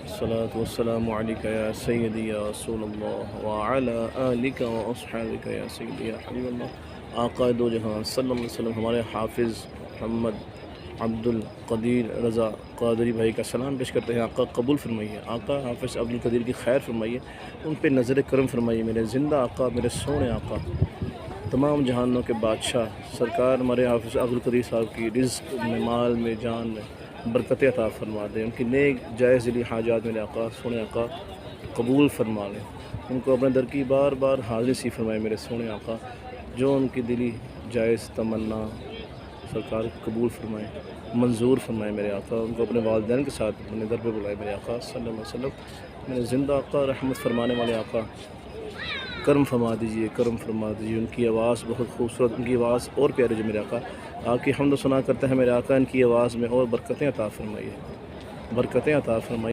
الصلاة والسلام عليك يا سيدي يا رسول اللہ وعلى آلك وأصحابك یا سیدی یا حبیب اللہ۔ آقا دو جہاں صلی اللہ علیہ وسلم ہمارے حافظ محمد عبد القدیر رضا قادری بھائی کا سلام پیش کرتے ہیں۔ آقا قبول فرمائیے، آقا حافظ عبد القدیر کی خیر فرمائیے، ان پہ نظر کرم فرمائیے۔ میرے زندہ آقا، میرے سونے آقا، تمام جہانوں کے بادشاہ سرکار ہمارے حافظ عبد القدیر صاحب کی رزق میں، مال میں، جان میں برکت عطا فرما دیں، ان کی نیک جائز دلی حاجات میرے آقا سونے آقا قبول فرما لیں، ان کو اپنے در کی بار بار حاضری سی فرمائے میرے سونے آقا، جو ان کی دلی جائز تمنا سرکار قبول فرمائے، منظور فرمائے میرے آقا، ان کو اپنے والدین کے ساتھ اپنے در پہ بلائے میرے آقا صلی اللہ علیہ وسلم۔ میرے زندہ آقا، رحمت فرمانے والے آقا، کرم فرما دیجئے، کرم فرما دیجئے۔ ان کی آواز بہت خوبصورت، ان کی آواز اور پیاری جو میرے آقا، آپ کی حمد و ثنا کرتے ہیں میرے آقا، ان کی آواز میں اور برکتیں عطا فرمائیے، برکتیں عطا فرمائیے۔